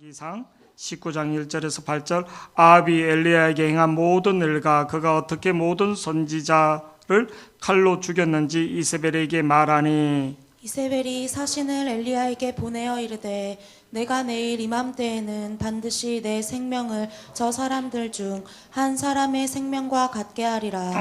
기상 19장 1절에서 8절 아합이 엘리야에게 행한 모든 일과 그가 어떻게 모든 선지자를 칼로 죽였는지 이세벨에게 말하니 이세벨이 사신을 엘리야에게 보내어 이르되 내가 내일 이맘때에는 반드시 내 생명을 저 사람들 중 한 사람의 생명과 같게 하리라.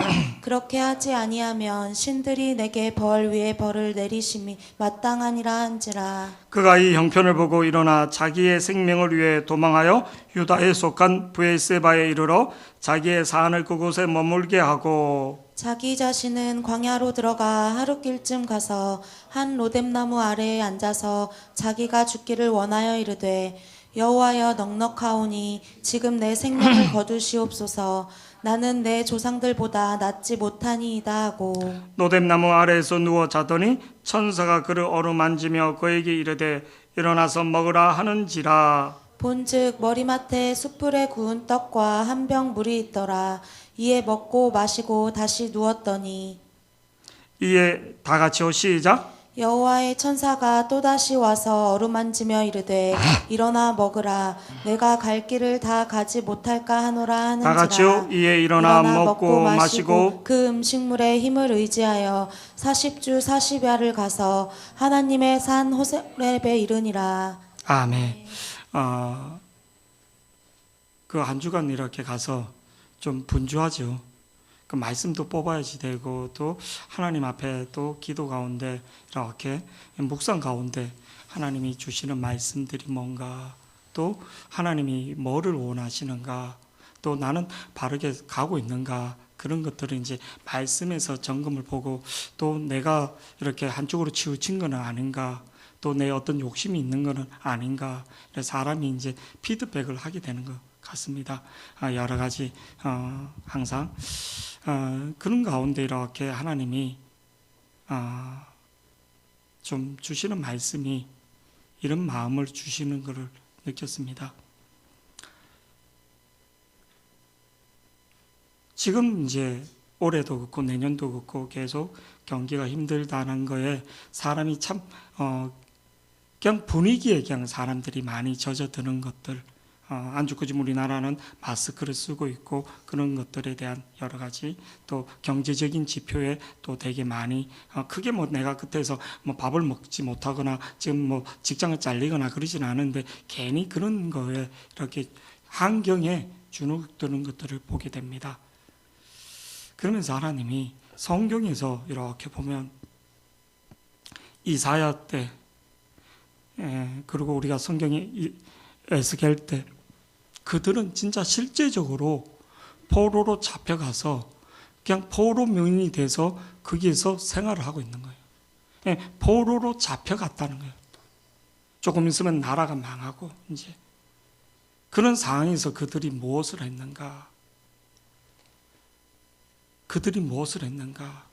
그렇게 하지 아니하면 신들이 내게 벌 위에 벌을 내리심이 마땅하니라 한지라. 그가 이 형편을 보고 일어나 자기의 생명을 위해 도망하여 유다에 속한 브에세바에 이르러 자기의 산을 그곳에 머물게 하고 자기 자신은 광야로 들어가 하룻길쯤 가서 한 로뎀나무 아래에 앉아서 자기가 죽기를 원하여 이르되 여호와여 넉넉하오니 지금 내 생명을 거두시옵소서. 나는 내 조상들보다 낫지 못하니이다 하고 노뎀나무 아래에서 누워 자더니 천사가 그를 어루만지며 그에게 이르되 일어나서 먹으라 하는지라. 본즉 머리맡에 숯불에 구운 떡과 한 병 물이 있더라. 이에 먹고 마시고 다시 누웠더니 이에 다 같이요 시작. 여호와의 천사가 또다시 와서 어루만지며 이르되 일어나 먹으라. 내가 갈 길을 다 가지 못할까 하노라 하는지라. 다 같이요. 이에 일어나 먹고 마시고 그 음식물의 힘을 의지하여 40주 40야를 가서 하나님의 산 호렙에 이르니라. 아멘. 그 한 주간 이렇게 가서 좀 분주하죠. 그 말씀도 뽑아야지 되고 또 하나님 앞에 또 기도 가운데 이렇게 묵상 가운데 하나님이 주시는 말씀들이 뭔가 또 하나님이 뭐를 원하시는가 또 나는 바르게 가고 있는가 그런 것들을 이제 말씀에서 점검을 보고 또 내가 이렇게 한쪽으로 치우친 건 아닌가 또 내 어떤 욕심이 있는 것은 아닌가 그래서 사람이 이제 피드백을 하게 되는 것 같습니다. 여러 가지 항상 그런 가운데 이렇게 하나님이 좀 주시는 말씀이 이런 마음을 주시는 것을 느꼈습니다. 지금 이제 올해도 그렇고 내년도 그렇고 계속 경기가 힘들다는 거에 사람이 참 그냥 분위기에 그냥 사람들이 많이 젖어드는 것들 안주 요즘 우리나라는 마스크를 쓰고 있고 그런 것들에 대한 여러 가지 또 경제적인 지표에 또 되게 많이 크게 뭐 내가 그때서 뭐 밥을 먹지 못하거나 지금 뭐 직장을 잘리거나 그러진 않은데 괜히 그런 거에 이렇게 환경에 주눅드는 것들을 보게 됩니다. 그러면서 하나님이 성경에서 이렇게 보면 이사야 때 그리고 우리가 성경에 에스겔 때 그들은 진짜 실제적으로 포로로 잡혀가서 그냥 포로 묘인이 돼서 거기에서 생활을 하고 있는 거예요. 포로로 잡혀갔다는 거예요. 조금 있으면 나라가 망하고 이제 그런 상황에서 그들이 무엇을 했는가? 그들이 무엇을 했는가?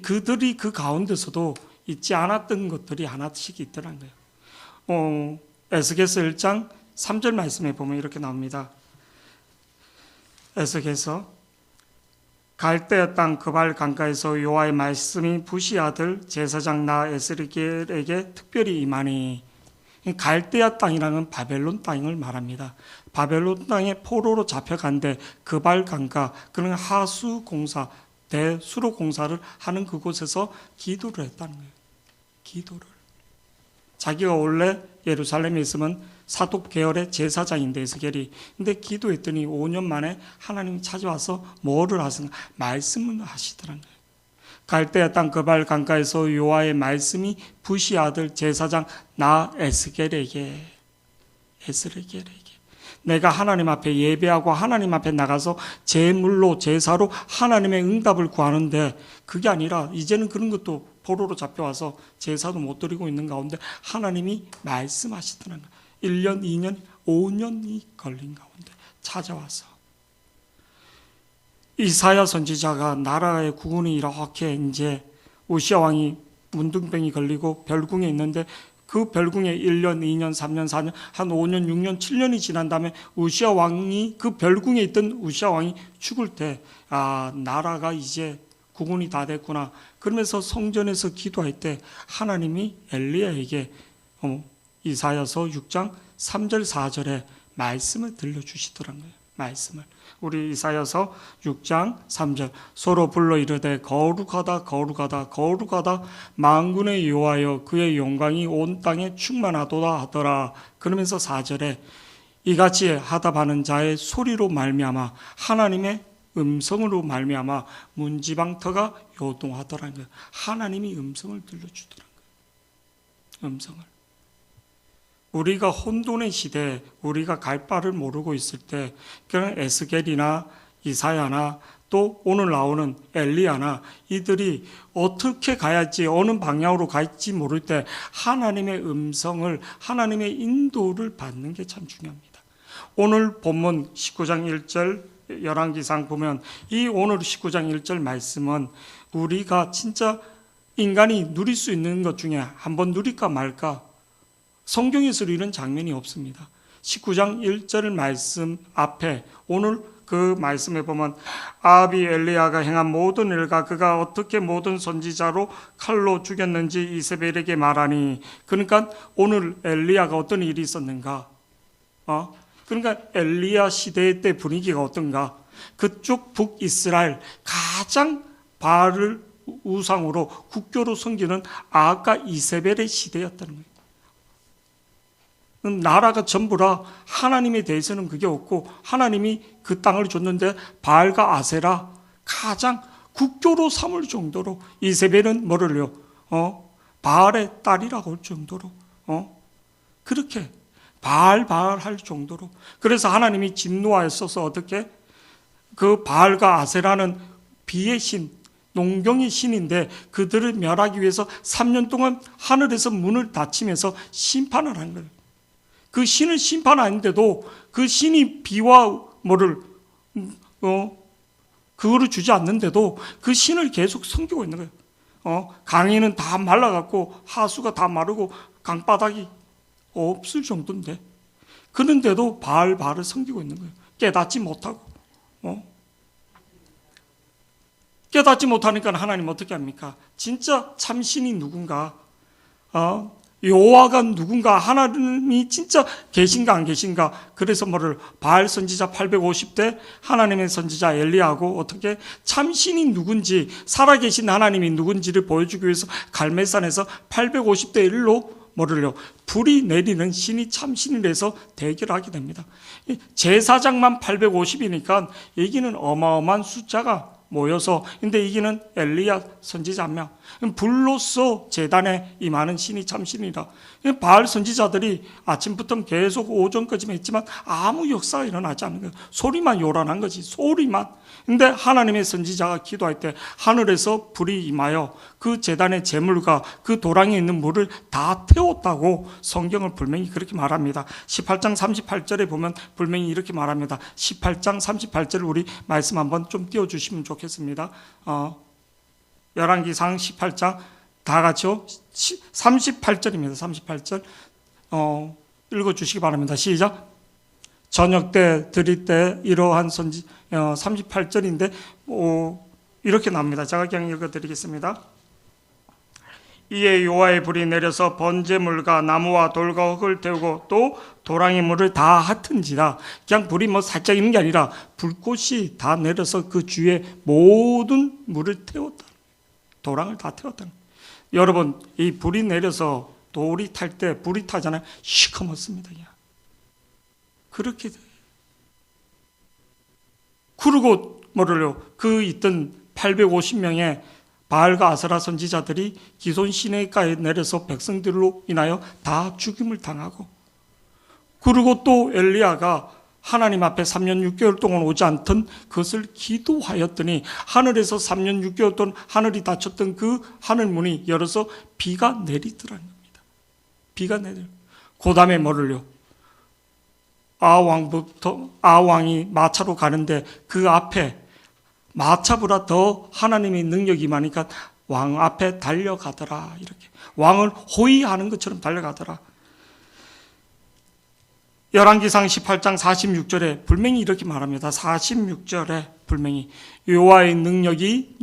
그들이 그 가운데서도 잊지 않았던 것들이 하나씩 있더란 거예요. 에스겔서 1장 3절 말씀에 보면 이렇게 나옵니다. 에스겔서 갈대아 땅 그발 강가에서 여호와의 말씀이 부시 아들 제사장 나 에스겔에게 특별히 임하니 갈대아 땅이라는 바벨론 땅을 말합니다. 바벨론 땅에 포로로 잡혀간데 그발 강가 그런 하수 공사 대수로 공사를 하는 그곳에서 기도를 했다는 거예요. 기도를. 자기가 원래 예루살렘에 있으면 사독 계열의 제사장인데 에스겔이 근데 기도했더니 5년 만에 하나님이 찾아와서 뭐를 하시는가 말씀을 하시더라는 거예요. 갈대아 땅 그발 강가에서 여호와의 말씀이 부시 아들 제사장 나 에스겔에게 내가 하나님 앞에 예배하고 하나님 앞에 나가서 제물로 제사로 하나님의 응답을 구하는데 그게 아니라 이제는 그런 것도 포로로 잡혀와서 제사도 못 드리고 있는 가운데 하나님이 말씀하시더라는 거예요. 1년, 2년, 5년이 걸린 가운데 찾아와서 이사야 선지자가 나라의 국운이 이렇게 이제 우시아 왕이 문둥병이 걸리고 별궁에 있는데 그 별궁에 1년, 2년, 3년, 4년, 한 5년, 6년, 7년이 지난 다음에 우시아 왕이 그 별궁에 있던 우시아 왕이 죽을 때 나라가 이제 국운이 다 됐구나. 그러면서 성전에서 기도할 때 하나님이 엘리야에게 이사야서 6장 3절 4절에 말씀을 들려주시더란 거예요. 말씀을. 우리 이사야서 6장 3절 서로 불러 이르되 거룩하다 거룩하다 거룩하다 만군의 여호와여 그의 영광이 온 땅에 충만하도다 하더라. 그러면서 4절에 이같이 하답하는 자의 소리로 말미암아 하나님의 음성으로 말미암아 문지방터가 요동하더라는 거예요. 하나님이 음성을 들려주더라는 거예요. 음성을. 우리가 혼돈의 시대에 우리가 갈 바를 모르고 있을 때 그런 에스겔이나 이사야나 또 오늘 나오는 엘리야나 이들이 어떻게 가야지 어느 방향으로 갈지 모를 때 하나님의 음성을 하나님의 인도를 받는 게 참 중요합니다. 오늘 본문 19장 1절 열왕기상 보면 이 오늘 19장 1절 말씀은 우리가 진짜 인간이 누릴 수 있는 것 중에 한번 누릴까 말까 성경에서 이런 장면이 없습니다. 19장 1절 말씀 앞에 오늘 그 말씀에 보면 아합이 엘리야가 행한 모든 일과 그가 어떻게 모든 선지자로 칼로 죽였는지 이세벨에게 말하니 그러니까 오늘 엘리야가 어떤 일이 있었는가 그러니까 엘리야 시대 때 분위기가 어떤가 그쪽 북이스라엘 가장 바알을 우상으로 국교로 섬기는 아합과 이세벨의 시대였다는 거예요. 나라가 전부라 하나님에 대해서는 그게 없고 하나님이 그 땅을 줬는데 바알과 아세라 가장 국교로 삼을 정도로 이세벨은 뭐를요? 바알의 딸이라고 할 정도로 그렇게 바알 할 정도로 그래서 하나님이 진노하였어서 어떻게 그 바알과 아세라는 비의 신 농경의 신인데 그들을 멸하기 위해서 3년 동안 하늘에서 문을 닫히면서 심판을 한 거예요. 그 신을 심판하는데도 그 신이 비와 뭐를 그거를 주지 않는데도 그 신을 계속 섬기고 있는 거예요. 강에는 다 말라갖고 하수가 다 마르고 강바닥이 없을 정도인데 그런데도 바알을 섬기고 있는 거예요. 깨닫지 못하고 깨닫지 못하니까 하나님 어떻게 합니까? 진짜 참신이 누군가 여호와가 누군가 하나님이 진짜 계신가 안 계신가 그래서 뭐를 바알 선지자 850대 하나님의 선지자 엘리야하고 어떻게 참신이 누군지 살아계신 하나님이 누군지를 보여주기 위해서 갈멜산에서 850대 1로 뭐를요 불이 내리는 신이 참신이라서 대결하게 됩니다. 제사장만 850이니까 이기는 어마어마한 숫자가 모여서 근데 이기는 엘리야 선지자 한 명 불로써 제단에 임하는 신이 참신이라 바알 선지자들이 아침부터 계속 오전까지만 했지만 아무 역사가 일어나지 않는 거예요. 소리만 요란한 거지 소리만. 근데 하나님의 선지자가 기도할 때 하늘에서 불이 임하여 그 제단의 제물과 그 도랑에 있는 물을 다 태웠다고 성경을 분명히 그렇게 말합니다. 18장 38절에 보면 분명히 이렇게 말합니다. 18장 38절을 우리 말씀 한번 좀 띄워주시면 좋겠습니다. 열왕기상 18장 다 같이요. 38절입니다. 38절 읽어주시기 바랍니다. 시작. 저녁 때 드릴 때 이러한 선지 38절인데 이렇게 나옵니다. 제가 그냥 읽어드리겠습니다. 이에 여호와의 불이 내려서 번제물과 나무와 돌과 흙을 태우고 또 도랑의 물을 다 핫은지라. 그냥 불이 뭐 살짝 있는 게 아니라 불꽃이 다 내려서 그 주위에 모든 물을 태웠다. 도랑을 다 태웠다. 여러분 이 불이 내려서 돌이 탈 때 불이 타잖아요. 시커멓습니다. 그렇게 돼. 그리고 뭐를요? 그 있던 850명의 바알과 아세라 선지자들이 기손 시내가에 내려서 백성들로 인하여 다 죽임을 당하고 그리고 또 엘리야가 하나님 앞에 3년 6개월 동안 오지 않던 그것을 기도하였더니 하늘에서 3년 6개월 동안 하늘이 닫혔던 그 하늘문이 열어서 비가 내리더라는 겁니다. 비가 내려. 그 다음에 뭐를요? 아왕이 마차로 가는데 그 앞에 마차보다 더 하나님의 능력이 많으니까 왕 앞에 달려가더라. 이렇게 왕을 호위하는 것처럼 달려가더라. 열왕기상 18장 46절에 분명히 이렇게 말합니다. 46절에 분명히 여호와의 능력이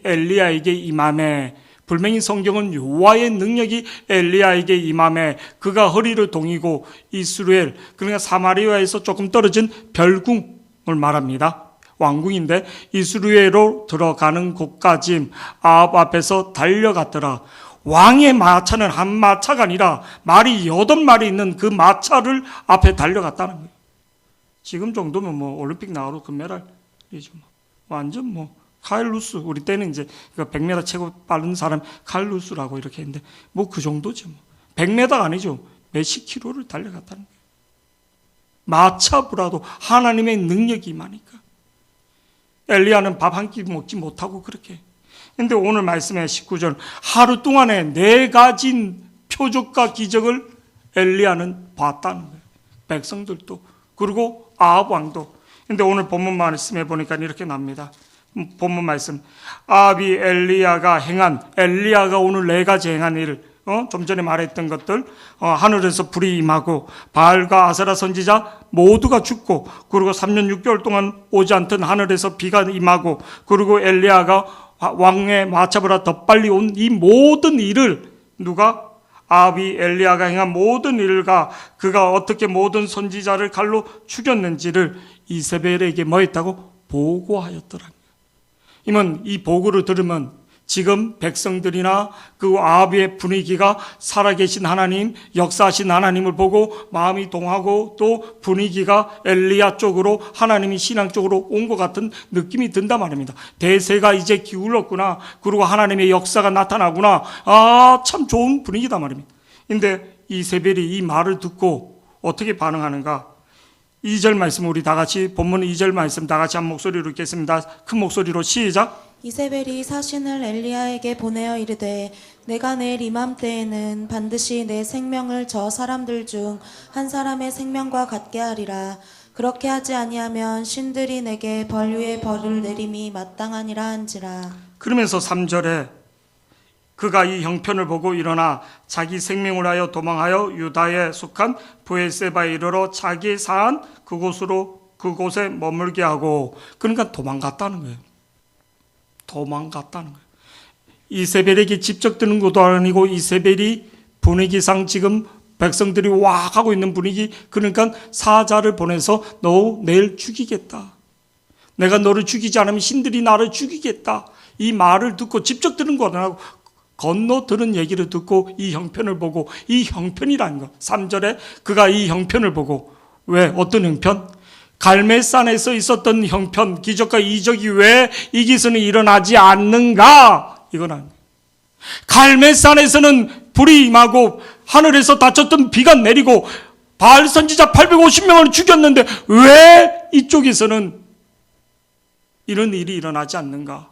엘리야에게 임함에 분명히 성경은 여호와의 능력이 엘리야에게 임함에 그가 허리를 동이고 이스라엘, 그러니까 사마리아에서 조금 떨어진 별궁을 말합니다. 왕궁인데 이스라엘로 들어가는 곳까지 아합 앞에서 달려갔더라. 왕의 마차는 한 마차가 아니라 말이 8마리 있는 그 마차를 앞에 달려갔다는 거예요. 지금 정도면 뭐 올림픽 나가도 금메달이죠. 완전 뭐 카일루스, 우리 때는 이제 100m 최고 빠른 사람 카일루스라고 이렇게 했는데 뭐 그 정도죠. 100m가 아니죠. 몇십 킬로를 달려갔다는 거예요. 마차보다도 하나님의 능력이 많으니까. 엘리야는 밥 한 끼 먹지 못하고 그렇게. 근데 오늘 말씀의 19절, 하루 동안에 4가지 표적과 기적을 엘리야는 봤다는 거예요. 백성들도, 그리고 아합 왕도. 근데 오늘 본문 말씀에 보니까 이렇게 납니다. 본문 말씀, 아합이 엘리야가 오늘 4가지 행한 일, 좀 전에 말했던 것들, 하늘에서 불이 임하고 바알과 아세라 선지자 모두가 죽고, 그리고 3년 6개월 동안 오지 않던 하늘에서 비가 임하고, 그리고 엘리야가 왕의 마차보다 더 빨리 온 이 모든 일을 누가, 아합이 엘리야가 행한 모든 일과 그가 어떻게 모든 선지자를 칼로 죽였는지를 이세벨에게 뭐 했다고? 보고하였더라. 이면 이 보고를 들으면 지금 백성들이나 그 아합의 분위기가 살아계신 하나님, 역사하신 하나님을 보고 마음이 동하고 또 분위기가 엘리야 쪽으로, 하나님이 신앙 쪽으로 온 것 같은 느낌이 든단 말입니다. 대세가 이제 기울었구나. 그리고 하나님의 역사가 나타나구나. 참 좋은 분위기다 말입니다. 근데 이세벨이 이 말을 듣고 어떻게 반응하는가? 2절 말씀 우리 다 같이, 본문 2절 말씀 다 같이 한 목소리로 읽겠습니다. 큰 목소리로 시작. 이세벨이 사신을 엘리야에게 보내어 이르되 내가 내일 이맘때에는 반드시 내 생명을 저 사람들 중 한 사람의 생명과 같게 하리라. 그렇게 하지 아니하면 신들이 내게 벌 위에 벌을 내림이 마땅하니라 한지라. 그러면서 3절에 그가 이 형편을 보고 일어나 자기 생명을 하여 도망하여 유다에 속한 브에세바에 이르러 자기 사한 그곳에 머물게 하고, 그러니까 도망갔다는 거예요. 도망갔다는 거예요. 이세벨에게 직접 드는 것도 아니고 이세벨이 분위기상 지금 백성들이 와 하고 있는 분위기, 그러니까 사자를 보내서 너 내일 죽이겠다. 내가 너를 죽이지 않으면 신들이 나를 죽이겠다. 이 말을 듣고 직접 들은 거 아니고 건너 들은 얘기를 듣고 이 형편을 보고, 이 형편이라는 거. 3절에 그가 이 형편을 보고, 왜? 어떤 형편? 갈멜산에서 있었던 형편, 기적과 이적이 왜 이 기선이 일어나지 않는가? 이건 아니에요. 갈멜산에서는 불이 임하고 하늘에서 닫혔던 비가 내리고 바알 선지자 850명을 죽였는데 왜 이쪽에서는 이런 일이 일어나지 않는가?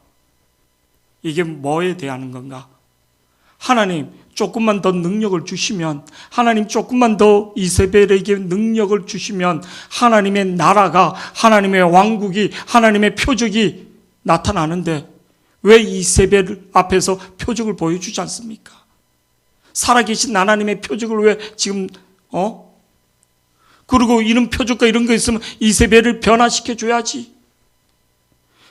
이게 뭐에 대한 건가? 하나님 조금만 더 능력을 주시면, 하나님 조금만 더 이세벨에게 능력을 주시면 하나님의 나라가, 하나님의 왕국이, 하나님의 표적이 나타나는데 왜 이세벨 앞에서 표적을 보여주지 않습니까? 살아계신 하나님의 표적을 왜 지금 그리고 이런 표적과 이런 거 있으면 이세벨을 변화시켜줘야지.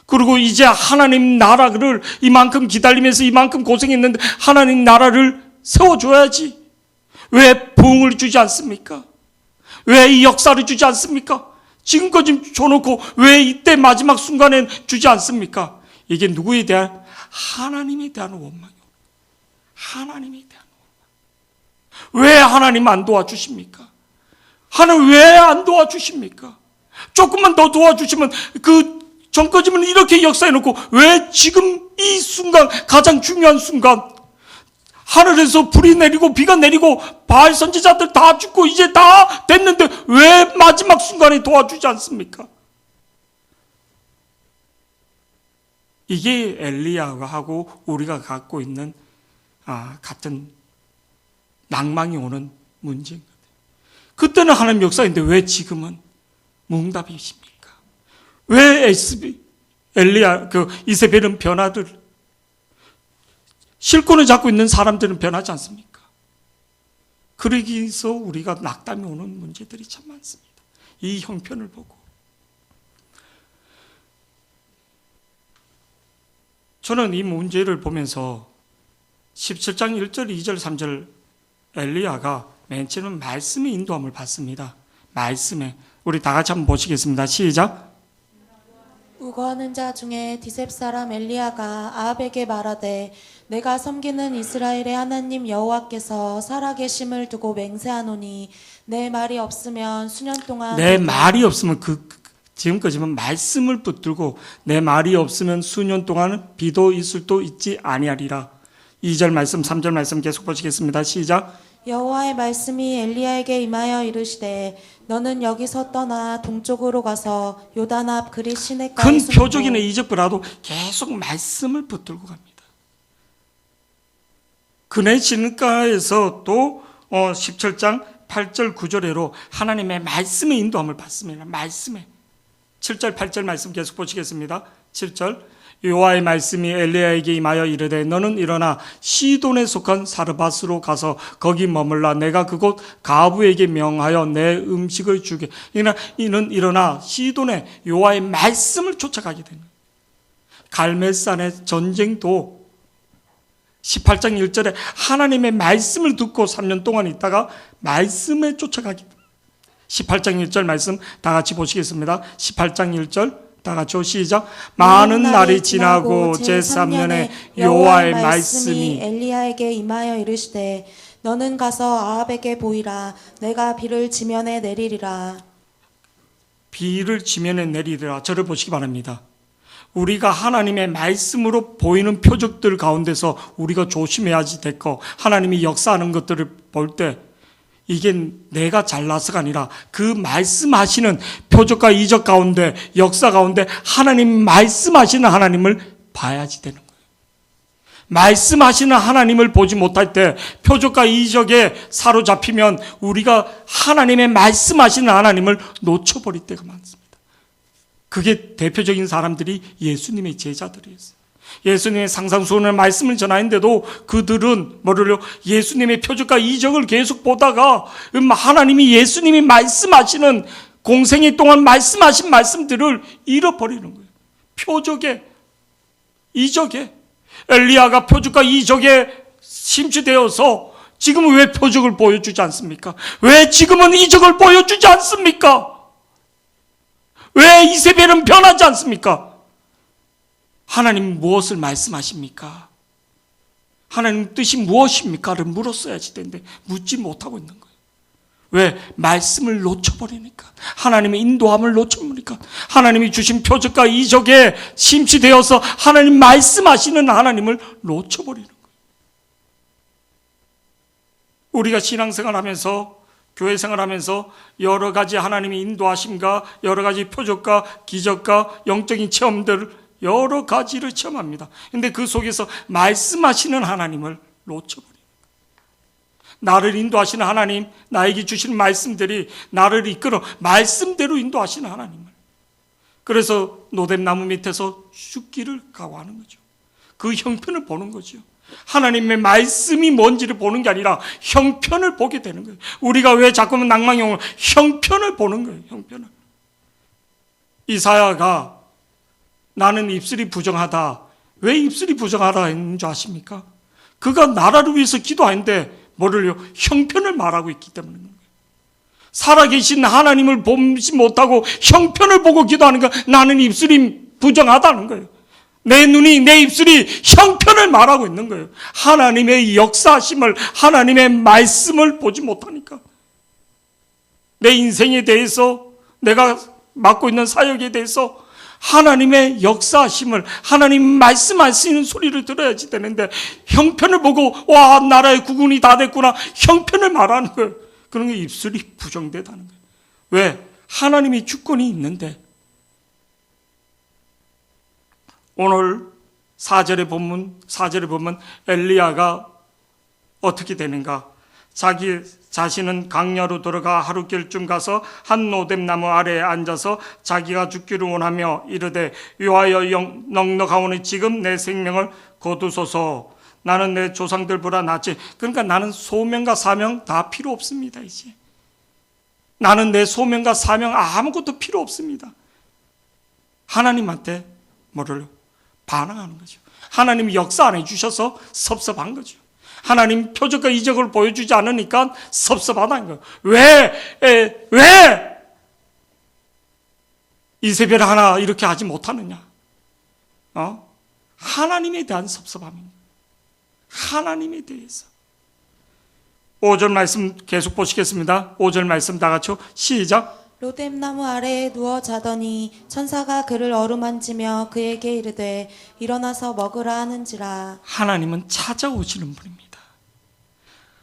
그리고 이제 하나님 나라를 이만큼 기다리면서 이만큼 고생했는데 하나님 나라를 세워줘야지. 왜 부흥을 주지 않습니까? 왜 이 역사를 주지 않습니까? 지금까지 줘놓고 왜 이때 마지막 순간엔 주지 않습니까? 이게 누구에 대한? 하나님에 대한 원망이요. 하나님에 대한 원망. 왜 하나님 안 도와주십니까? 하나님 왜 안 도와주십니까? 조금만 더 도와주시면, 그 전까지는 이렇게 역사해놓고 왜 지금 이 순간, 가장 중요한 순간, 하늘에서 불이 내리고 비가 내리고 바알 선지자들 다 죽고 이제 다 됐는데 왜 마지막 순간에 도와주지 않습니까? 이게 엘리야하고 우리가 갖고 있는 같은 낭망이 오는 문제인 거예요. 그때는 하나님 역사인데 왜 지금은 뭉답이십니까? 왜 이세벨은 변화들, 실권을 잡고 있는 사람들은 변하지 않습니까? 그러기 위해서 우리가 낙담이 오는 문제들이 참 많습니다. 이 형편을 보고. 저는 이 문제를 보면서 17장 1절, 2절, 3절 엘리야가 맨 처음 말씀의 인도함을 받습니다. 말씀에 우리 다 같이 한번 보시겠습니다. 시작. 우거하는 자 중에 디셉 사람 엘리야가 아합에게 말하되 내가 섬기는 이스라엘의 하나님 여호와께서 살아계심을 두고 맹세하노니 내 말이 없으면 수년 동안 내 말이 없으면 지금까지만 말씀을 붙들고 내 말이 없으면 수년 동안은 비도 이슬도 있지 아니하리라. 2절 말씀, 3절 말씀 계속 보시겠습니다. 시작. 여호와의 말씀이 엘리야에게 임하여 이르시되 너는 여기서 떠나 동쪽으로 가서 요단 앞 그리 시내가에 큰 숨고 표적이나 이적보다도 계속 말씀을 붙들고 갑니다. 그네 시내가에서 또 17장 8절 9절에로 하나님의 말씀의 인도함을 받습니다. 말씀에 7절 8절 말씀 계속 보시겠습니다. 7절 여호와의 말씀이 엘리야에게 임하여 이르되 너는 일어나 시돈에 속한 사르밧으로 가서 거기 머물라. 내가 그곳 가부에게 명하여 내 음식을 주게. 이는 일어나 시돈에 여호와의 말씀을 쫓아가게 되는 거예요. 갈멜산의 전쟁도 18장 1절에 하나님의 말씀을 듣고 3년 동안 있다가 말씀에 쫓아가게 됩니다. 18장 1절 말씀 다 같이 보시겠습니다. 18장 1절 다 같이 시작. 많은 날이 지나고 제3년에 여호와의 말씀이 엘리야에게 임하여 이르시되 너는 가서 아합에게 보이라. 내가 비를 지면에 내리리라. 비를 지면에 내리리라. 저를 보시기 바랍니다. 우리가 하나님의 말씀으로 보이는 표적들 가운데서 우리가 조심해야지 될 거, 하나님이 역사하는 것들을 볼 때 이게 내가 잘나서가 아니라 그 말씀하시는 표적과 이적 가운데, 역사 가운데 하나님 말씀하시는 하나님을 봐야지 되는 거예요. 말씀하시는 하나님을 보지 못할 때 표적과 이적에 사로잡히면 우리가 하나님의 말씀하시는 하나님을 놓쳐버릴 때가 많습니다. 그게 대표적인 사람들이 예수님의 제자들이었어요. 예수님의 상상수훈의 말씀을 전하는데도 그들은 뭐를요? 예수님의 표적과 이적을 계속 보다가 하나님이 예수님이 말씀하시는 공생애 동안 말씀하신 말씀들을 잃어버리는 거예요. 표적에, 이적에. 엘리야가 표적과 이적에 심취되어서 지금은 왜 표적을 보여주지 않습니까? 왜 지금은 이적을 보여주지 않습니까? 왜 이세벨은 변하지 않습니까? 하나님 무엇을 말씀하십니까? 하나님 뜻이 무엇입니까?를 물었어야지 되는데 묻지 못하고 있는 거예요. 왜? 말씀을 놓쳐버리니까. 하나님의 인도함을 놓쳐버리니까. 하나님이 주신 표적과 이적에 심취되어서 하나님 말씀하시는 하나님을 놓쳐버리는 거예요. 우리가 신앙생활하면서 교회 생활하면서 여러 가지 하나님의 인도하심과 여러 가지 표적과 기적과 영적인 체험들 여러 가지를 체험합니다. 그런데 그 속에서 말씀하시는 하나님을 놓쳐버립니다. 나를 인도하시는 하나님, 나에게 주시는 말씀들이 나를 이끌어 말씀대로 인도하시는 하나님을. 그래서 노뎀나무 밑에서 죽기를 각오하는 거죠. 그 형편을 보는 거죠. 하나님의 말씀이 뭔지를 보는 게 아니라 형편을 보게 되는 거예요. 우리가 왜 자꾸만 낭만형을 형편을 보는 거예요. 형편을. 이사야가 나는 입술이 부정하다. 왜 입술이 부정하다 했는 줄 아십니까? 그가 나라를 위해서 기도하는데 뭐를요? 형편을 말하고 있기 때문인 거예요. 살아계신 하나님을 보지 못하고 형편을 보고 기도하는 거, 나는 입술이 부정하다는 거예요. 내 눈이, 내 입술이 형편을 말하고 있는 거예요. 하나님의 역사하심을, 하나님의 말씀을 보지 못하니까. 내 인생에 대해서, 내가 맡고 있는 사역에 대해서 하나님의 역사하심을, 하나님 말씀하시는 소리를 들어야지 되는데 형편을 보고 와 나라의 국운이 다 됐구나 형편을 말하는 거예요. 그런 게 입술이 부정되다는 거예요. 왜? 하나님이 주권이 있는데. 오늘 4절에 보면 엘리야가 어떻게 되는가? 자기 자신은 강야로 들어가 하루길쯤 가서 한 노뎀나무 아래에 앉아서 자기가 죽기를 원하며 이르되 여호와여 넉넉하오니 지금 내 생명을 거두소서. 나는 내 조상들보다 낫지. 그러니까 나는 소명과 사명 다 필요 없습니다. 이제 나는 내 소명과 사명 아무것도 필요 없습니다. 하나님한테 뭐를 반항하는 거죠. 하나님이 역사 안 해주셔서 섭섭한 거죠. 하나님 표적과 이적을 보여주지 않으니까 섭섭하다는 거예요. 왜 이세벨 하나 이렇게 하지 못하느냐? 하나님에 대한 섭섭함입니다. 하나님에 대해서. 5절 말씀 계속 보시겠습니다. 5절 말씀 다 같이요. 시작. 로뎀나무 아래에 누워 자더니 천사가 그를 어루만지며 그에게 이르되 일어나서 먹으라 하는지라. 하나님은 찾아오시는 분입니다.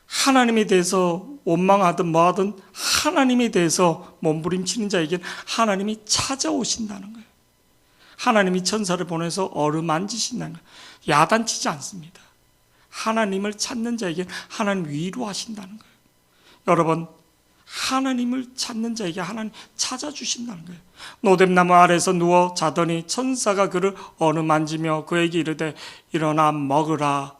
하나님에 대해서 원망하든 뭐하든 하나님에 대해서 몸부림치는 자에게는 하나님이 찾아오신다는 거예요. 하나님이 천사를 보내서 어루만지신다는 거예요. 야단치지 않습니다. 하나님을 찾는 자에게 하나님 위로하신다는 거예요. 여러분, 하나님을 찾는 자에게 하나님 찾아주신다는 거예요. 노뎀나무 아래에서 누워 자더니 천사가 그를 어루만지며 그에게 이르되 일어나 먹으라.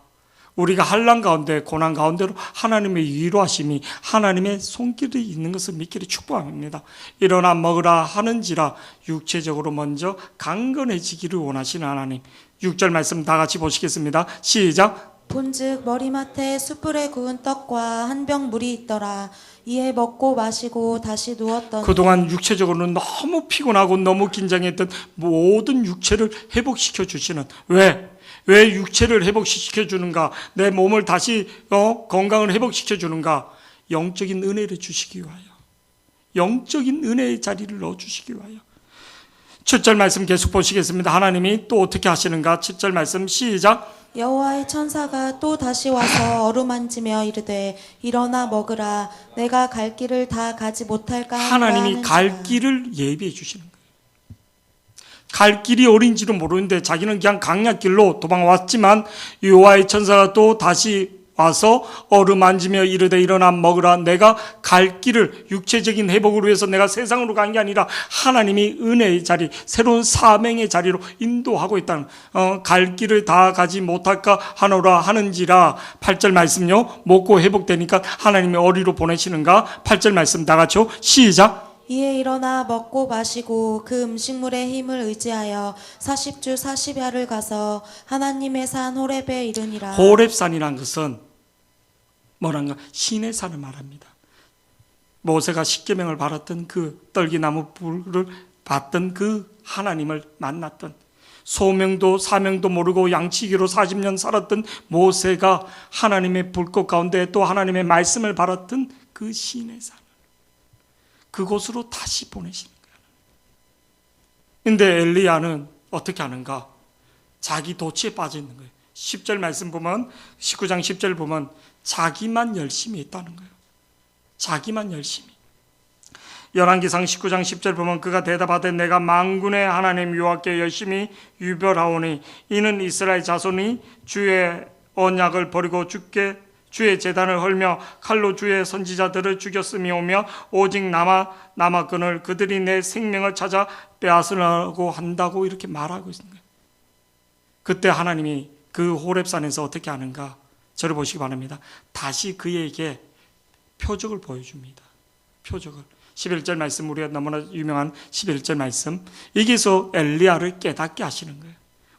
우리가 환난 가운데 고난 가운데로 하나님의 위로하심이 하나님의 손길이 있는 것을 믿기를 축복합니다. 일어나 먹으라 하는지라 육체적으로 먼저 강건해지기를 원하시는 하나님. 6절 말씀 다 같이 보시겠습니다. 시작. 본즉 머리맡에 숯불에 구운 떡과 한 병 물이 있더라. 이에 먹고 마시고 다시 누웠더니 그동안 육체적으로는 너무 피곤하고 너무 긴장했던 모든 육체를 회복시켜 주시는 왜 육체를 회복시켜 주는가? 내 몸을 다시 건강을 회복시켜 주는가? 영적인 은혜를 주시기 위하여, 영적인 은혜의 자리를 넣어 주시기 위하여. 7절 말씀 계속 보시겠습니다. 하나님이 또 어떻게 하시는가? 7절 말씀 시작. 여호와의 천사가 또 다시 와서 어루만지며 이르되 일어나 먹으라. 내가 갈 길을 다 가지 못할까 하나님이 갈 길을 예비해 주시는 거예요. 갈 길이 어린지도 모르는데 자기는 그냥 강약길로 도망왔지만 여호와의 천사가 또 다시 와서 어루만지며 이르되 일어나 먹으라. 내가 갈 길을 육체적인 회복을 위해서 내가 세상으로 간 게 아니라 하나님이 은혜의 자리, 새로운 사명의 자리로 인도하고 있다는, 갈 길을 다 가지 못할까 하노라 하는지라. 8절 말씀요. 먹고 회복되니까 하나님이 어리로 보내시는가? 8절 말씀 다 같이요. 시작. 이에 일어나 먹고 마시고 그 음식물의 힘을 의지하여 40주 40야를 가서 하나님의 산 호렙에 이르니라. 호렙산이란 것은 뭐란가? 신의 산을 말합니다. 모세가 십계명을 받았던 그 떨기나무 불을 받던 그 하나님을 만났던, 소명도 사명도 모르고 양치기로 40년 살았던 모세가 하나님의 불꽃 가운데 또 하나님의 말씀을 받았던 그 신의 산, 그곳으로 다시 보내시는 거예요. 근데 엘리야는 어떻게 하는가? 자기 도취에 빠져 있는 거예요. 10절 말씀 보면, 19장 10절 보면 자기만 열심히 했다는 거예요. 자기만 열심히. 열왕기상 19장 10절 보면 그가 대답하되 내가 만군의 하나님 여호와께 열심히 유별하오니 이는 이스라엘 자손이 주의 언약을 버리고 주의 제단을 헐며 칼로 주의 선지자들을 죽였음이오며 오직 남았거늘 그들이 내 생명을 찾아 빼앗으려고 한다고 이렇게 말하고 있는 거예요. 그때 하나님이 그 호렙산에서 어떻게 하는가? 저를 보시기 바랍니다. 다시 그에게 표적을 보여줍니다. 표적을. 11절 말씀, 우리가 너무나 유명한 11절 말씀. 여기서 엘리야를 깨닫게 하시는 거예요.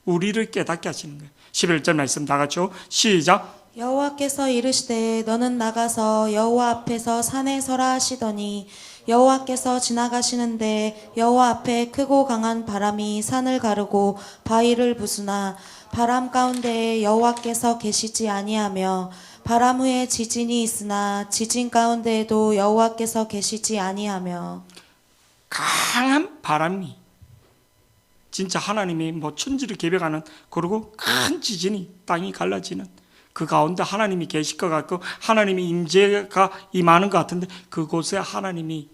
우리를 깨닫게 하시는 거예요. 11절 말씀 다 같이요. 시작. 여호와께서 이르시되 너는 나가서 여호와 앞에서 산에 서라 하시더니 여호와께서 지나가시는데 여호와 앞에 크고 강한 바람이 산을 가르고 바위를 부수나 바람 가운데에 여호와께서 계시지 아니하며 바람 후에 지진이 있으나 지진 가운데에도 여호와께서 계시지 아니하며. 강한 바람이, 진짜 하나님이 천지를 개벽하는, 그리고 큰 지진이 땅이 갈라지는 그 가운데 하나님이 계실 것 같고 하나님의 임재가 임하는 것 같은데 그곳에 하나님이,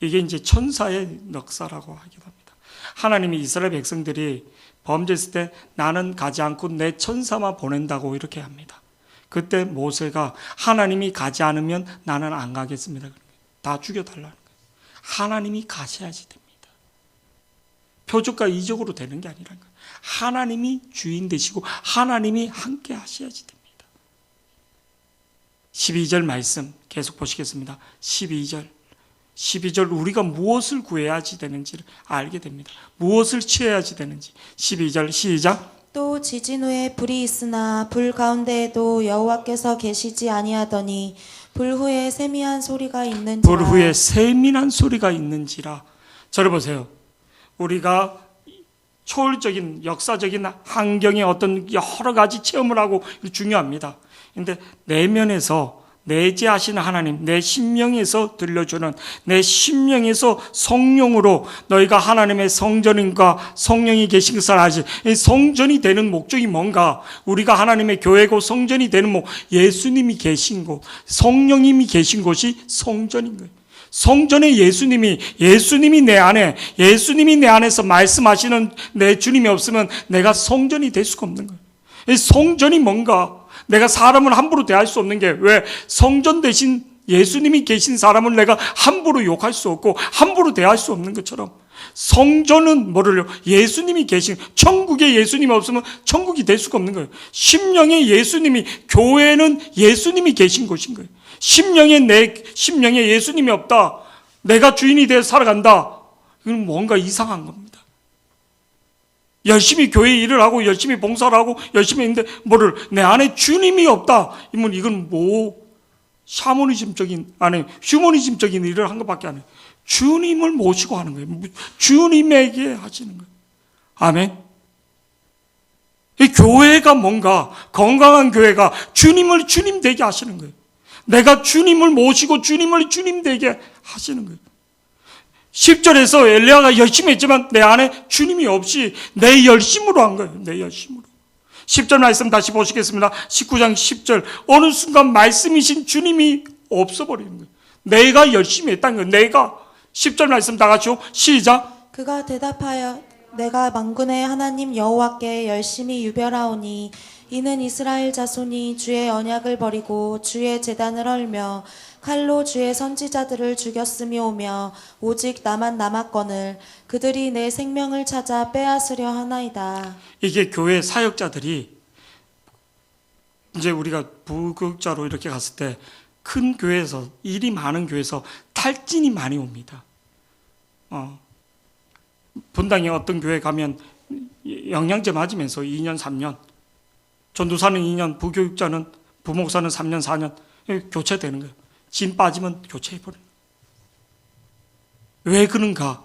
이게 이제 천사의 넉사라고 하기도 합니다. 하나님이 이스라엘 백성들이 범죄했을 때 나는 가지 않고 내 천사만 보낸다고 이렇게 합니다. 그때 모세가 하나님이 가지 않으면 나는 안 가겠습니다. 다 죽여달라는 거예요. 하나님이 가셔야지 됩니다. 표적과 이적으로 되는 게 아니라는 거예요. 하나님이 주인 되시고 하나님이 함께 하셔야지 됩니다. 12절 말씀 계속 보시겠습니다. 12절 우리가 무엇을 구해야지 되는지를 알게 됩니다. 무엇을 취해야지 되는지. 12절 시작. 또 지진 후에 불이 있으나 불 가운데에도 여호와께서 계시지 아니하더니 불 후에 세미한 소리가 있는지라. 불 후에 세미한 소리가 있는지라. 저를 보세요. 우리가 초월적인 역사적인 환경에 어떤 여러 가지 체험을 하고 중요합니다. 근데 내면에서 내재하시는 하나님, 내 심령에서 들려주는, 내 심령에서 성령으로 너희가 하나님의 성전인과 성령이 계신 것을 알지. 이 성전이 되는 목적이 뭔가? 우리가 하나님의 교회고 성전이 되는 예수님이 계신 곳, 성령님이 계신 곳이 성전인 거예요. 성전에 예수님이 내 안에, 예수님이 내 안에서 말씀하시는 내 주님이 없으면 내가 성전이 될 수가 없는 거예요. 이 성전이 뭔가? 내가 사람을 함부로 대할 수 없는 게, 왜? 성전 대신 예수님이 계신 사람을 내가 함부로 욕할 수 없고 함부로 대할 수 없는 것처럼, 성전은 뭐를요? 예수님이 계신, 천국에 예수님이 없으면 천국이 될 수가 없는 거예요. 심령에 예수님이, 교회는 예수님이 계신 곳인 거예요. 내 심령에 예수님이 없다, 내가 주인이 되어 살아간다, 이건 뭔가 이상한 겁니다. 열심히 교회 일을 하고 열심히 봉사를 하고 열심히 했는데 내 안에 주님이 없다, 이건 휴머니즘적인 일을 한 것밖에 안 해요. 주님을 모시고 하는 거예요. 주님에게 하시는 거예요. 아멘. 이 교회가 뭔가, 건강한 교회가 주님을 주님 되게 하시는 거예요. 내가 주님을 모시고 주님을 주님 되게 하시는 거예요. 10절에서 엘리야가 열심히 했지만 내 안에 주님이 없이 내 열심으로 한 거예요. 내 열심으로. 10절 말씀 다시 보시겠습니다. 19장 10절. 어느 순간 말씀이신 주님이 없어버리는 거예요. 내가 열심히 했다는 거예요. 내가. 10절 말씀 다 같이요. 시작. 그가 대답하여 내가 만군의 하나님 여호와께 열심히 유별하오니 이는 이스라엘 자손이 주의 언약을 버리고 주의 제단을 헐며 칼로 주의 선지자들을 죽였음이오며 오직 나만 남았거늘 그들이 내 생명을 찾아 빼앗으려 하나이다. 이게 교회 사역자들이, 이제 우리가 부교육자로 이렇게 갔을 때 큰 교회에서, 일이 많은 교회에서 탈진이 많이 옵니다. 분당에 어떤 교회 가면 영양제 맞으면서 2년 3년, 전도사는 2년, 부교육자는, 부목사는 3년 4년 교체되는 거예요. 진 빠지면 교체해버려요. 왜 그런가?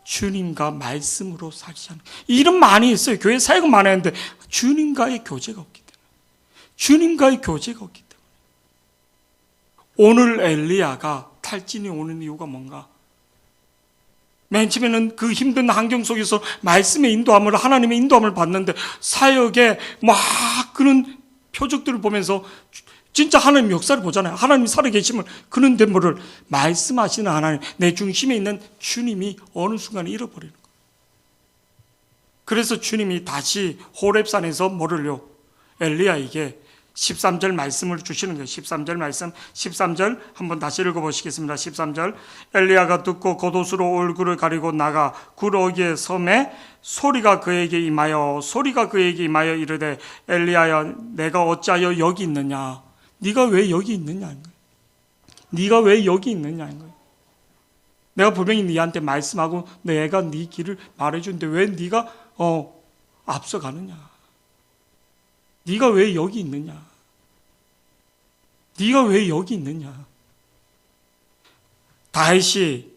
주님과 말씀으로 살시는, 일은 많이 했어요. 교회 사역은 많이 했는데 주님과의 교제가 없기 때문에. 주님과의 교제가 없기 때문에. 오늘 엘리야가 탈진이 오는 이유가 뭔가? 맨 처음에는 그 힘든 환경 속에서 말씀의 인도함을, 하나님의 인도함을 받는데 사역에 막 그런 표적들을 보면서 진짜 하나님 역사를 보잖아요. 하나님 살아계심을. 그런데 말씀하시는 하나님, 내 중심에 있는 주님이 어느 순간에 잃어버리는 거예요. 그래서 주님이 다시 호렙산에서 엘리야에게 13절 말씀을 주시는 거예요. 13절 말씀, 13절 한번 다시 읽어보시겠습니다. 13절. 엘리야가 듣고 겉옷으로 얼굴을 가리고 나가 구러기의 섬에 소리가 그에게 임하여 이르되 엘리야야 내가 어찌하여 여기 있느냐? 네가 왜 여기 있느냐는 거예요. 네가 왜 여기 있느냐는 거예요. 내가 분명히 네한테 말씀하고 내가 네 길을 말해주는데 왜 네가 앞서가느냐? 네가 왜 여기 있느냐? 네가 왜 여기 있느냐? 다윗이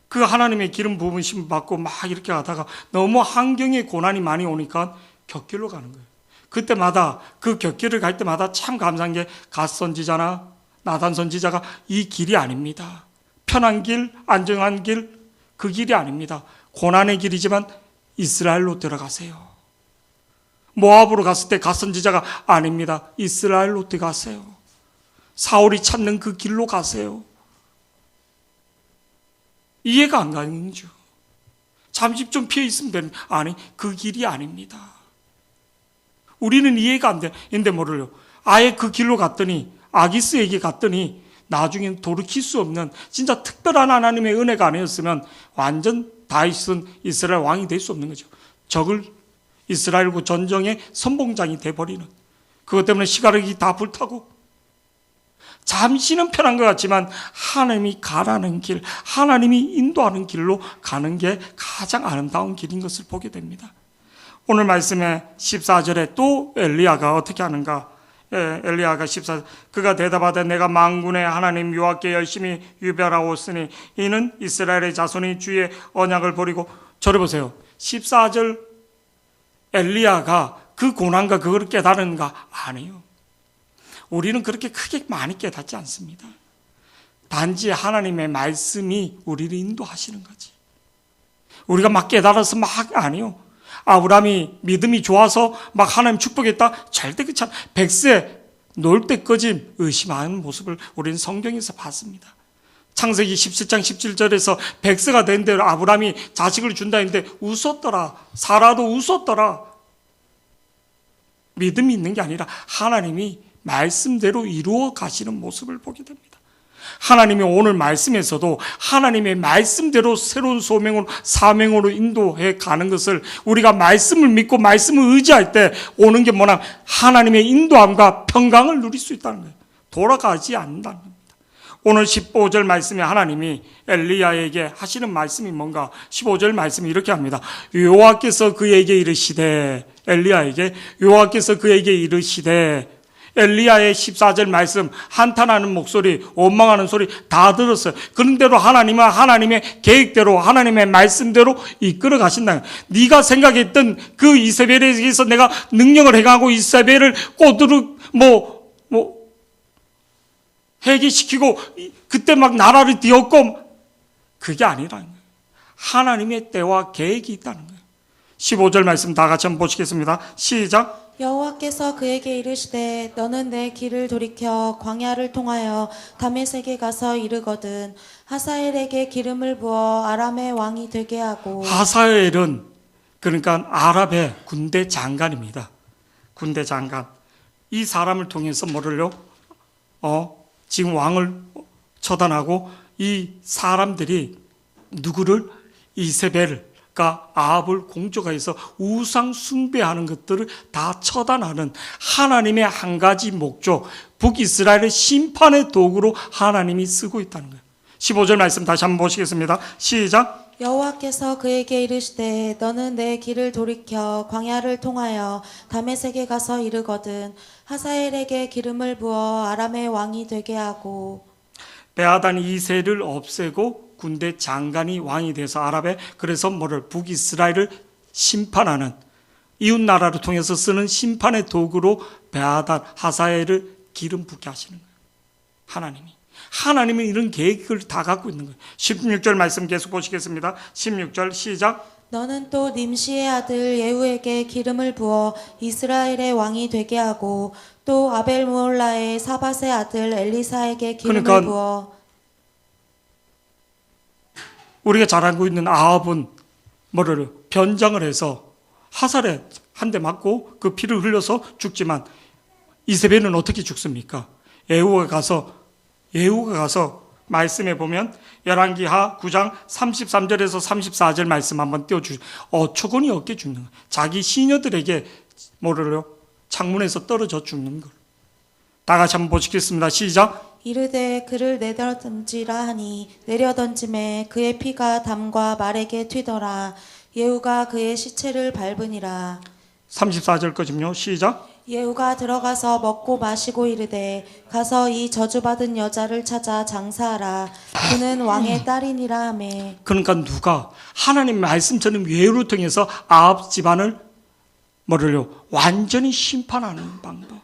그 하나님의 기름 부으심 받고 막 이렇게 하다가 너무 환경에 고난이 많이 오니까 곁길로 가는 거예요. 그때마다 그 곁길을 갈 때마다 참 감사한 게 갓 선지자나 나단 선지자가 이 길이 아닙니다. 편한 길, 안정한 길, 그 길이 아닙니다. 고난의 길이지만 이스라엘로 들어가세요. 모압으로 갔을 때 갓 선지자가 아닙니다. 이스라엘로 들어가세요. 사울이 찾는 그 길로 가세요. 이해가 안 가는 거죠. 잠시 좀 피해 있으면 되는, 아니, 그 길이 아닙니다. 우리는 이해가 안 돼. 근데 아예 그 길로 갔더니, 아기스에게 갔더니, 나중엔 돌이킬 수 없는 진짜 특별한 하나님의 은혜가 아니었으면 완전 다윗은 이스라엘 왕이 될 수 없는 거죠. 적을 이스라엘과 전쟁의 선봉장이 돼버리는, 그것 때문에 시가락이 다 불타고, 잠시는 편한 것 같지만 하나님이 가라는 길, 하나님이 인도하는 길로 가는 게 가장 아름다운 길인 것을 보게 됩니다. 오늘 말씀에 14절에 또 엘리야가 어떻게 하는가? 엘리야가 14절 그가 대답하되 내가 만군의 하나님 여호와께 열심히 유별하오으니 이는 이스라엘의 자손이 주의 언약을 버리고 저를 보세요. 14절 엘리야가 그 고난과 그걸 깨달은가? 아니요. 우리는 그렇게 크게 많이 깨닫지 않습니다. 단지 하나님의 말씀이 우리를 인도하시는 거지. 우리가 막 깨달아서 막 아니요. 아브라함이 믿음이 좋아서 막 하나님 축복했다? 절대 그렇지 않아. 100세 놀 때까지 의심하는 모습을 우리는 성경에서 봤습니다. 창세기 17장 17절에서 100세가 된 대로 아브라함이 자식을 준다 했는데 웃었더라. 사라도 웃었더라. 믿음이 있는 게 아니라 하나님이 말씀대로 이루어 가시는 모습을 보게 됩니다. 하나님이 오늘 말씀에서도 하나님의 말씀대로 새로운 소명으로 사명으로 인도해 가는 것을 우리가 말씀을 믿고 말씀을 의지할 때 오는 게 뭐냐? 하나님의 인도함과 평강을 누릴 수 있다는 거예요. 돌아가지 않는다는 겁니다. 오늘 15절 말씀에 하나님이 엘리야에게 하시는 말씀이 뭔가? 15절 말씀이 이렇게 합니다. 여호와께서 그에게 이르시되 엘리야에게 여호와께서 그에게 이르시되 엘리야의 14절 말씀 한탄하는 목소리 원망하는 소리 다 들었어요. 그런대로 하나님은 하나님의 계획대로 하나님의 말씀대로 이끌어 가신다. 네가 생각했던 그 이세벨에 의해서 내가 능력을 행하고 이세벨을 꼬두르 해계시키고 그때 막 나라를 띄웠고 그게 아니라는 거예요. 하나님의 때와 계획이 있다는 거예요. 15절 말씀 다 같이 한번 보시겠습니다. 시작. 여호와께서 그에게 이르시되 너는 내 길을 돌이켜 광야를 통하여 다메섹에 가서 이르거든 하사엘에게 기름을 부어 아람의 왕이 되게 하고. 하사엘은 그러니까 아랍의 군대 장관입니다. 군대 장관. 이 사람을 통해서 뭐를요? 지금 왕을 처단하고 이 사람들이 누구를? 이세벨과 아합을 공조가해서 우상 숭배하는 것들을 다 처단하는 하나님의 한 가지 목적, 북이스라엘의 심판의 도구로 하나님이 쓰고 있다는 거예요. 15절 말씀 다시 한번 보시겠습니다. 시작. 여호와께서 그에게 이르시되 너는 내 길을 돌이켜 광야를 통하여 다메섹에 가서 이르거든 하사엘에게 기름을 부어 아람의 왕이 되게 하고. 베아단 2세를 없애고 군대 장관이 왕이 돼서 아랍에 그래서 북이스라엘을 심판하는 이웃 나라를 통해서 쓰는 심판의 도구로 베아단 하사엘을 기름 붓게 하시는 거예요. 하나님은 이런 계획을 다 갖고 있는 거예요. 16절 말씀 계속 보시겠습니다. 16절 시작. 너는 또 님시의 아들 예후에게 기름을 부어 이스라엘의 왕이 되게 하고 또 아벨므올라의 사밧의 아들 엘리사에게 기름을 부어. 우리가 잘 알고 있는 아합은 변장을 해서 하살에 한 대 맞고 그 피를 흘려서 죽지만 이세벨은 어떻게 죽습니까? 예후가 가서 말씀해 보면 열왕기하 9장 33절에서 34절 말씀 한번 띄워주세요. 어처구니 없게 죽는 거예요. 자기 시녀들에게 창문에서 떨어져 죽는 걸. 다 같이 한번 보시겠습니다. 시작. 이르되 그를 내려던지라 하니 내려던짐에 그의 피가 담과 말에게 튀더라. 예후가 그의 시체를 밟으니라. 34절까지요. 시작. 예후가 들어가서 먹고 마시고 이르되 가서 이 저주받은 여자를 찾아 장사하라. 그는 왕의 딸이니라 하매. 그러니까 누가 하나님 말씀처럼 예후를 통해서 아합 집안을 완전히 심판하는 방법.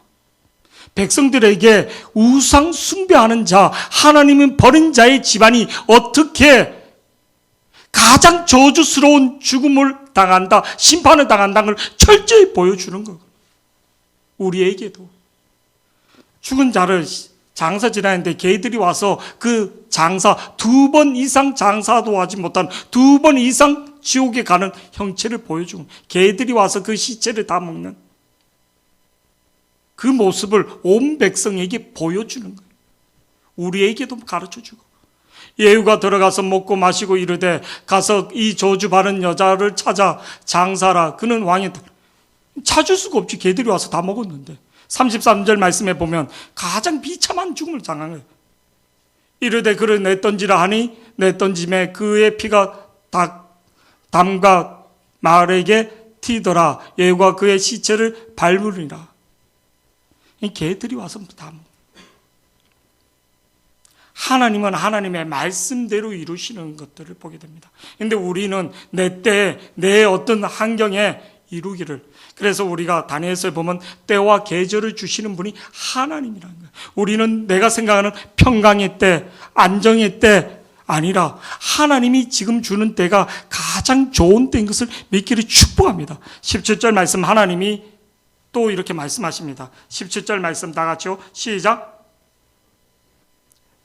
백성들에게 우상 숭배하는 자, 하나님은 버린 자의 집안이 어떻게 가장 저주스러운 죽음을 당한다, 심판을 당한다는 걸 철저히 보여주는 거예요. 우리에게도 죽은 자를 장사 지나는데 개들이 와서 그 장사 2번 이상 장사도 하지 못한 2번 이상 지옥에 가는 형체를 보여주고 개들이 와서 그 시체를 다 먹는 그 모습을 온 백성에게 보여주는 거예요. 우리에게도 가르쳐주고. 예후가 들어가서 먹고 마시고 이르되 가서 이 저주받은 여자를 찾아 장사라. 그는 왕의 딸. 찾을 수가 없지. 개들이 와서 다 먹었는데. 33절 말씀에 보면 가장 비참한 죽음을 당한 거예요. 이르되 그를 내던지라 하니 내던짐에 그의 피가 담과 말에게 튀더라. 예후가 그의 시체를 밟으리라. 이 개들이 와서 다 먹어요. 하나님은 하나님의 말씀대로 이루시는 것들을 보게 됩니다. 그런데 우리는 내 때, 내 어떤 환경에 이루기를. 그래서 우리가 다니엘서에 보면 때와 계절을 주시는 분이 하나님이라는 거예요. 우리는 내가 생각하는 평강의 때, 안정의 때 아니라 하나님이 지금 주는 때가 가장 좋은 때인 것을 믿기를 축복합니다. 17절 말씀 하나님이 또 이렇게 말씀하십니다. 17절 말씀 다 같이요. 시작.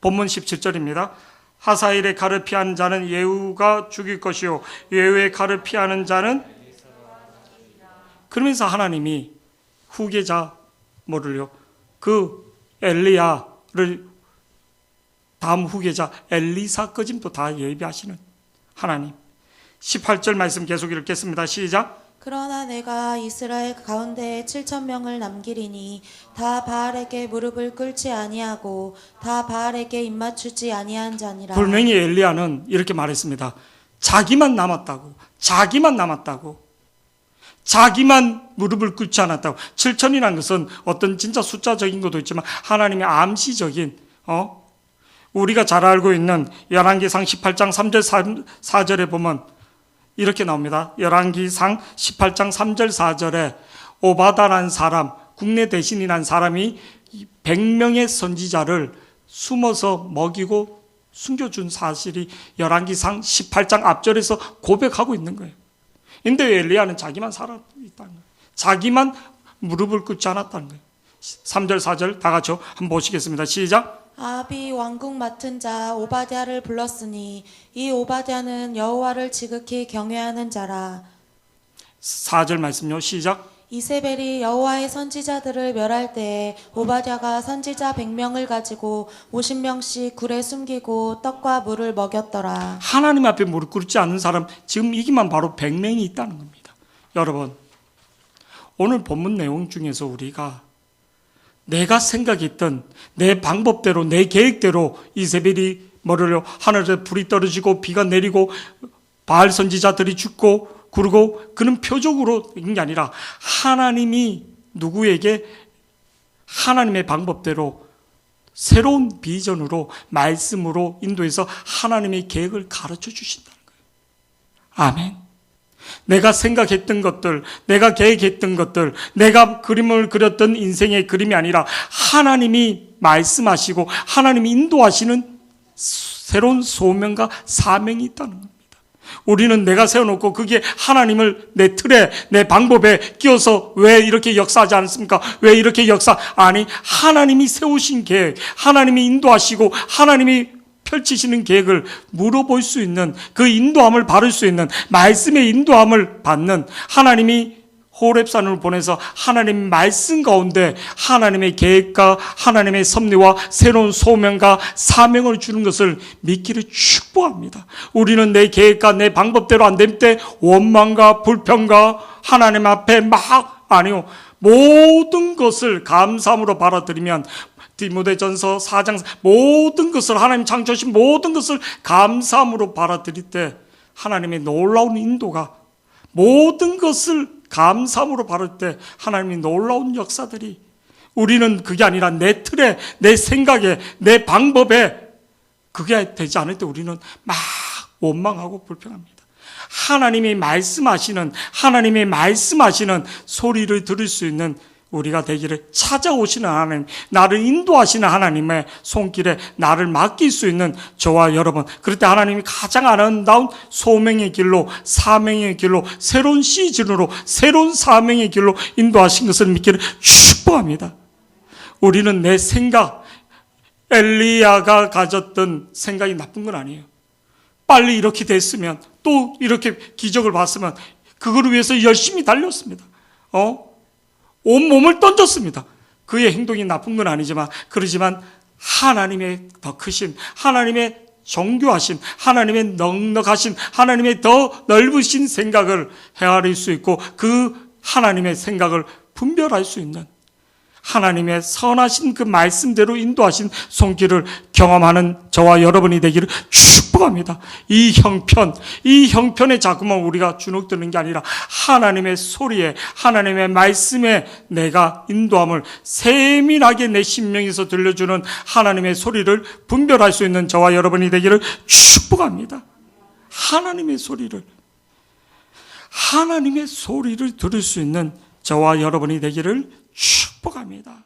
본문 17절입니다. 하사엘의 칼을 피하는 자는 예후가 죽일 것이요 예후의 칼을 피하는 자는, 그러면서 하나님이 후계자 뭐를요? 그 엘리야를 다음 후계자 엘리사까지도 다 예비하시는 하나님. 18절 말씀 계속 읽겠습니다. 시작. 그러나 내가 이스라엘 가운데 7,000명을 남기리니 다 바알에게 무릎을 꿇지 아니하고 다 바알에게 입맞추지 아니한 자니라. 분명히 엘리야는 이렇게 말했습니다. 자기만 남았다고. 자기만 무릎을 꿇지 않았다고. 7천이라는 것은 어떤 진짜 숫자적인 것도 있지만 하나님의 암시적인, 우리가 잘 알고 있는 열왕기상 18장 3절 4절에 보면 이렇게 나옵니다. 열왕기상 18장 3절 4절에 오바다라는 사람, 국내 대신이라는 사람이 100명의 선지자를 숨어서 먹이고 숨겨준 사실이 열왕기상 18장 앞절에서 고백하고 있는 거예요. 근데 엘리야는 자기만 살아있다는 거예요. 자기만 무릎을 꿇지 않았다는 거예요. 3절 4절 다 같이 한번 보시겠습니다. 시작. 아합이 왕궁 맡은 자 오바댜를 불렀으니 이 오바댜는 여호와를 지극히 경외하는 자라. 4절 말씀요. 시작. 이세벨이 여호와의 선지자들을 멸할 때에 오바댜가 선지자 100명을 가지고 50명씩 굴에 숨기고 떡과 물을 먹였더라. 하나님 앞에 무릎 꿇지 않는 사람 지금 이기만 바로 100명이 있다는 겁니다. 여러분, 오늘 본문 내용 중에서 우리가 내가 생각했던 내 방법대로 내 계획대로 이세벨이 뭐를요? 하늘에 불이 떨어지고 비가 내리고 바알 선지자들이 죽고 그리고 그는 표적으로 있는 게 아니라 하나님이 누구에게 하나님의 방법대로 새로운 비전으로 말씀으로 인도해서 하나님의 계획을 가르쳐 주신다는 거예요. 아멘. 내가 생각했던 것들, 내가 계획했던 것들, 내가 그림을 그렸던 인생의 그림이 아니라 하나님이 말씀하시고 하나님이 인도하시는 새로운 소명과 사명이 있다는 겁니다. 우리는 내가 세워놓고 그게 하나님을 내 틀에, 내 방법에 끼워서 왜 이렇게 역사하지 않습니까? 왜 이렇게 아니, 하나님이 세우신 계획, 하나님이 인도하시고 하나님이 펼치시는 계획을 물어볼 수 있는, 그 인도함을 받을 수 있는, 말씀의 인도함을 받는, 하나님이 호렙산을 보내서 하나님의 말씀 가운데 하나님의 계획과 하나님의 섭리와 새로운 소명과 사명을 주는 것을 믿기를 축복합니다. 우리는 내 계획과 내 방법대로 안 될 때 원망과 불평과 하나님 앞에 모든 것을 감사함으로 받아들이면 디모데전서 4장 모든 것을 하나님 창조하신 모든 것을 감사함으로 받아들일 때 하나님의 놀라운 인도가 모든 것을 감사함으로 받을 때 하나님의 놀라운 역사들이 우리는 그게 아니라 내 틀에 내 생각에 내 방법에 그게 되지 않을 때 우리는 막 원망하고 불평합니다. 하나님이 말씀하시는 소리를 들을 수 있는 우리가 되기를 찾아오시는 하나님, 나를 인도하시는 하나님의 손길에 나를 맡길 수 있는 저와 여러분, 그럴 때 하나님이 가장 아름다운 소명의 길로, 사명의 길로, 새로운 시즌으로, 새로운 사명의 길로 인도하신 것을 믿기를 축복합니다. 우리는 내 생각, 엘리야가 가졌던 생각이 나쁜 건 아니에요. 빨리 이렇게 됐으면, 또 이렇게 기적을 봤으면 그거를 위해서 열심히 달렸습니다. 온몸을 던졌습니다. 그의 행동이 나쁜 건 아니지만, 그러지만 하나님의 더 크신, 하나님의 정교하신, 하나님의 넉넉하신, 하나님의 더 넓으신 생각을 헤아릴 수 있고 그 하나님의 생각을 분별할 수 있는, 하나님의 선하신 그 말씀대로 인도하신 손길을 경험하는 저와 여러분이 되기를 축복합니다. 이 형편에 자꾸만 우리가 주눅드는 게 아니라 하나님의 소리에, 하나님의 말씀에 내가 인도함을 세밀하게 내 심령에서 들려주는 하나님의 소리를 분별할 수 있는 저와 여러분이 되기를 축복합니다. 하나님의 소리를 들을 수 있는 저와 여러분이 되기를 축복합니다.